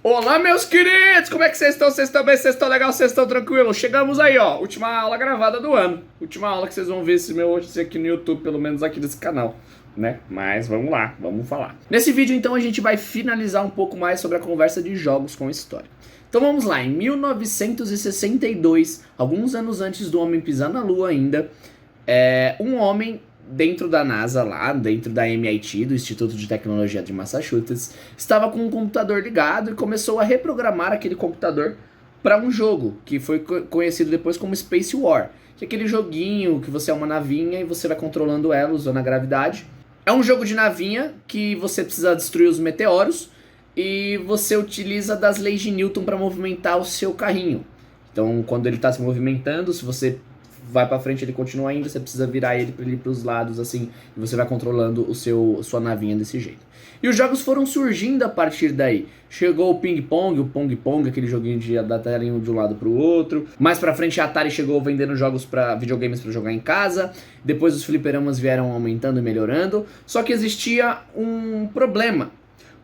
Olá, meus queridos! Como é que vocês estão? Vocês estão bem? Vocês estão legal? Vocês estão tranquilos? Chegamos aí, ó. Última aula gravada do ano. Última aula que vocês vão ver esse meu hoje aqui no YouTube, pelo menos aqui desse canal, né? Mas vamos lá, vamos falar. Nesse vídeo, então, a gente vai finalizar um pouco mais sobre a conversa de jogos com história. Então vamos lá, em 1962, alguns anos antes do homem pisar na Lua ainda, um homem dentro da NASA lá, dentro da MIT, do Instituto de Tecnologia de Massachusetts, estava com um computador ligado e começou a reprogramar aquele computador para um jogo que foi conhecido depois como Space War, que é aquele joguinho que você é uma navinha e você vai controlando ela usando a gravidade. É um jogo de navinha que você precisa destruir os meteoros e você utiliza das leis de Newton para movimentar o seu carrinho. Então, quando ele está se movimentando, se você vai pra frente, ele continua indo, você precisa virar ele pra ele ir pros lados, assim, e você vai controlando sua navinha desse jeito. E os jogos foram surgindo a partir daí. Chegou o Ping Pong, aquele joguinho de dar telinho de um lado pro outro. Mais pra frente a Atari chegou vendendo jogos para videogames pra jogar em casa. Depois os fliperamas vieram aumentando e melhorando. Só que existia um problema.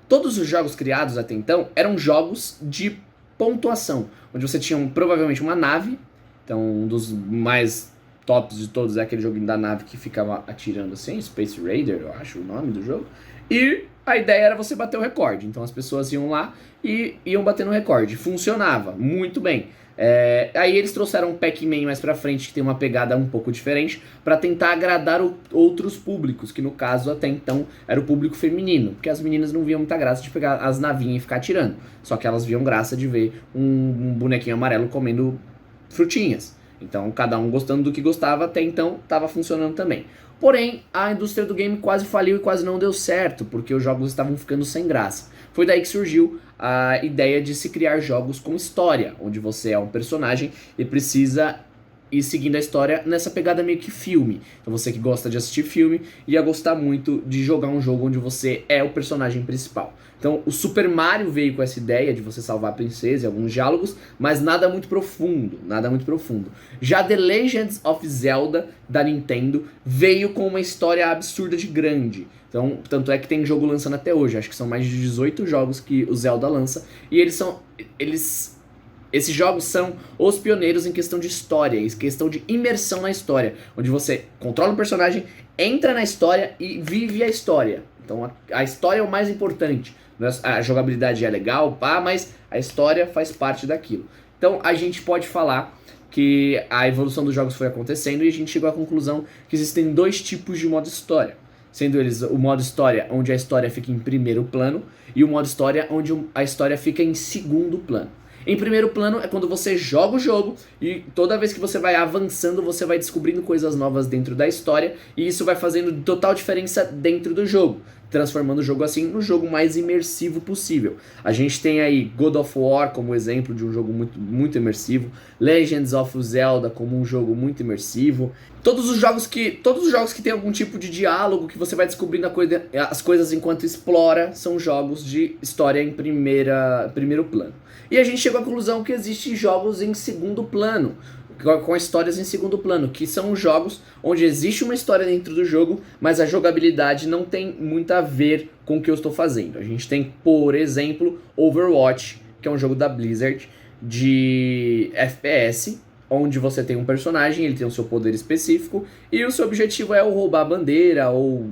Todos os jogos criados até então eram jogos de pontuação, onde você tinha provavelmente uma nave. Então, um dos mais tops de todos é aquele joguinho da nave que ficava atirando assim, Space Raider, eu acho o nome do jogo. E a ideia era você bater o recorde. Então as pessoas iam lá e iam bater no recorde. Funcionava muito bem. Aí eles trouxeram um Pac-Man mais pra frente, que tem uma pegada um pouco diferente, para tentar agradar outros públicos, que no caso até então era o público feminino, porque as meninas não viam muita graça de pegar as navinhas e ficar atirando. Só que elas viam graça de ver um bonequinho amarelo comendo frutinhas. Então, cada um gostando do que gostava, até então estava funcionando também. Porém, a indústria do game quase faliu e quase não deu certo, porque os jogos estavam ficando sem graça. Foi daí que surgiu a ideia de se criar jogos com história, onde você é um personagem e precisa ir seguindo a história nessa pegada meio que filme. Então você que gosta de assistir filme ia gostar muito de jogar um jogo onde você é o personagem principal. Então o Super Mario veio com essa ideia de você salvar a princesa e alguns diálogos, mas nada muito profundo, nada muito profundo. Já The Legend of Zelda da Nintendo veio com uma história absurda de grande. Então, tanto é que tem jogo lançando até hoje, acho que são mais de 18 jogos que o Zelda lança, e esses jogos são os pioneiros em questão de história, em questão de imersão na história, onde você controla o personagem, entra na história e vive a história. Então a história é o mais importante. A jogabilidade é legal, mas a história faz parte daquilo. Então a gente pode falar que a evolução dos jogos foi acontecendo e a gente chegou à conclusão que existem dois tipos de modo história. Sendo eles o modo história, onde a história fica em primeiro plano, e o modo história, onde a história fica em segundo plano. Em primeiro plano é quando você joga o jogo e toda vez que você vai avançando, você vai descobrindo coisas novas dentro da história e isso vai fazendo total diferença dentro do jogo, transformando o jogo assim no jogo mais imersivo possível. A gente tem aí God of War como exemplo de um jogo muito, muito imersivo, Legends of Zelda como um jogo muito imersivo. Todos os jogos que tem algum tipo de diálogo que você vai descobrindo as coisas enquanto explora são jogos de história em primeiro plano. E a gente chegou à conclusão que existem jogos em segundo plano, com histórias em segundo plano, que são jogos onde existe uma história dentro do jogo, mas a jogabilidade não tem muito a ver com o que eu estou fazendo. A gente tem, por exemplo, Overwatch, que é um jogo da Blizzard de FPS, onde você tem um personagem, ele tem o seu poder específico, e o seu objetivo é ou roubar a bandeira, ou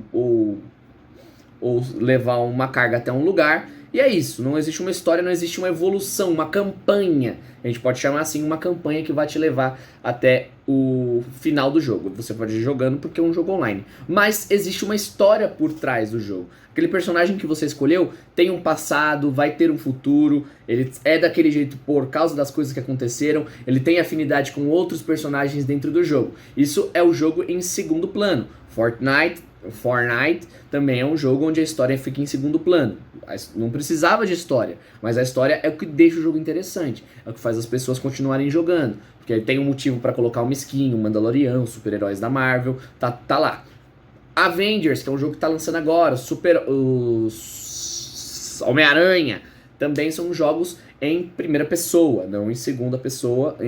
levar uma carga até um lugar. E é isso, não existe uma história, não existe uma evolução, uma campanha. A gente pode chamar assim uma campanha que vai te levar até o final do jogo. Você pode ir jogando porque é um jogo online. Mas existe uma história por trás do jogo. Aquele personagem que você escolheu tem um passado, vai ter um futuro, ele é daquele jeito por causa das coisas que aconteceram, ele tem afinidade com outros personagens dentro do jogo. Isso é o jogo em segundo plano. Fortnite também é um jogo onde a história fica em segundo plano. Não precisava de história, mas a história é o que deixa o jogo interessante, é o que faz as pessoas continuarem jogando, porque tem um motivo para colocar uma skin, um Mandalorian, os super-heróis da Marvel, tá lá. Avengers, que é um jogo que tá lançando agora, os Homem-Aranha, também são jogos em primeira pessoa, não em segunda pessoa,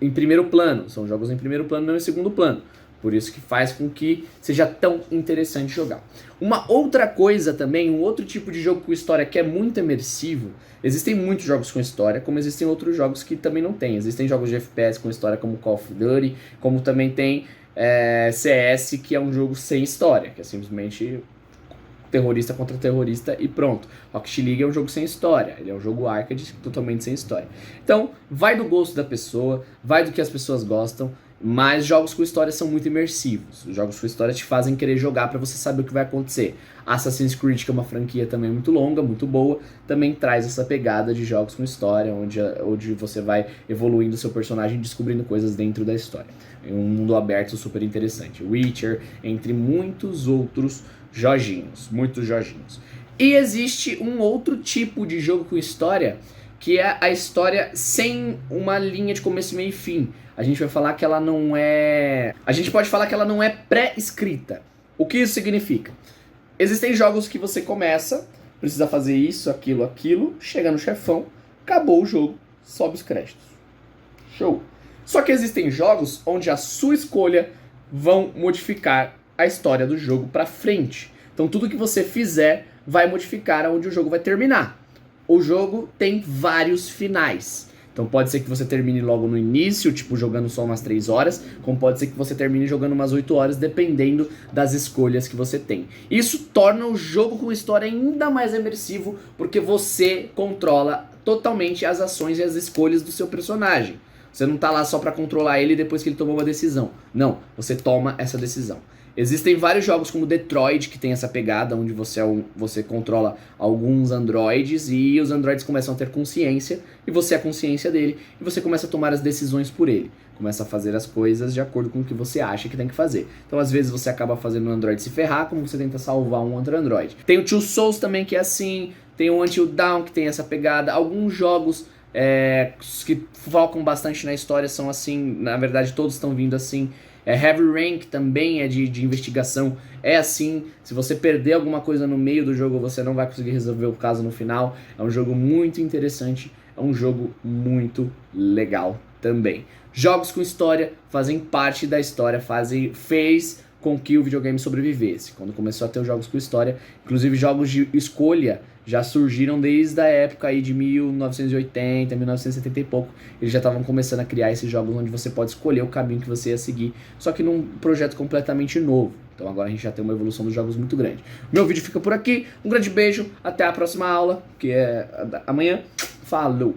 em primeiro plano, são jogos em primeiro plano, não em segundo plano. Por isso que faz com que seja tão interessante jogar. Uma outra coisa também, um outro tipo de jogo com história que é muito imersivo, existem muitos jogos com história, como existem outros jogos que também não tem. Existem jogos de FPS com história como Call of Duty, como também tem CS, que é um jogo sem história, que é simplesmente terrorista contra terrorista e pronto. Rocket League é um jogo sem história, ele é um jogo arcade totalmente sem história. Então, vai do gosto da pessoa, vai do que as pessoas gostam, mas jogos com história são muito imersivos. Os jogos com história te fazem querer jogar pra você saber o que vai acontecer. Assassin's Creed, que é uma franquia também muito longa, muito boa, também traz essa pegada de jogos com história, onde você vai evoluindo seu personagem e descobrindo coisas dentro da história. É um mundo aberto super interessante. Witcher, entre muitos outros joguinhos, muitos joguinhos. E existe um outro tipo de jogo com história, que é a história sem uma linha de começo, meio e fim. A gente vai falar que ela não é... A gente pode falar que ela não é pré-escrita. O que isso significa? Existem jogos que você começa, precisa fazer isso, aquilo, chega no chefão, acabou o jogo, sobe os créditos. Show! Só que existem jogos onde a sua escolha vão modificar a história do jogo pra frente. Então tudo que você fizer vai modificar aonde o jogo vai terminar. O jogo tem vários finais. Então pode ser que você termine logo no início, tipo jogando só umas 3 horas, como pode ser que você termine jogando umas 8 horas, dependendo das escolhas que você tem. Isso torna o jogo com história ainda mais imersivo, porque você controla totalmente as ações e as escolhas do seu personagem. Você não tá lá só pra controlar ele depois que ele tomou uma decisão. Não, você toma essa decisão. Existem vários jogos como Detroit que tem essa pegada, onde você controla alguns androides e os androides começam a ter consciência e você é a consciência dele e você começa a tomar as decisões por ele. Começa a fazer as coisas de acordo com o que você acha que tem que fazer. Então às vezes você acaba fazendo um androide se ferrar, como você tenta salvar um outro androide. Tem o Two Souls também que é assim, tem o Until Dawn que tem essa pegada, alguns jogos que focam bastante na história são assim, na verdade todos estão vindo assim. Heavy Rain, que também é de investigação, é assim. Se você perder alguma coisa no meio do jogo, você não vai conseguir resolver o caso no final. É um jogo muito interessante, é um jogo muito legal também. Jogos com história fazem parte da história, fez com que o videogame sobrevivesse. Quando começou a ter os jogos com história, inclusive jogos de escolha, já surgiram desde a época aí de 1980, 1970 e pouco. Eles já estavam começando a criar esses jogos onde você pode escolher o caminho que você ia seguir, só que num projeto completamente novo. Então agora a gente já tem uma evolução dos jogos muito grande. Meu vídeo fica por aqui, um grande beijo, até a próxima aula, que é amanhã. Falou!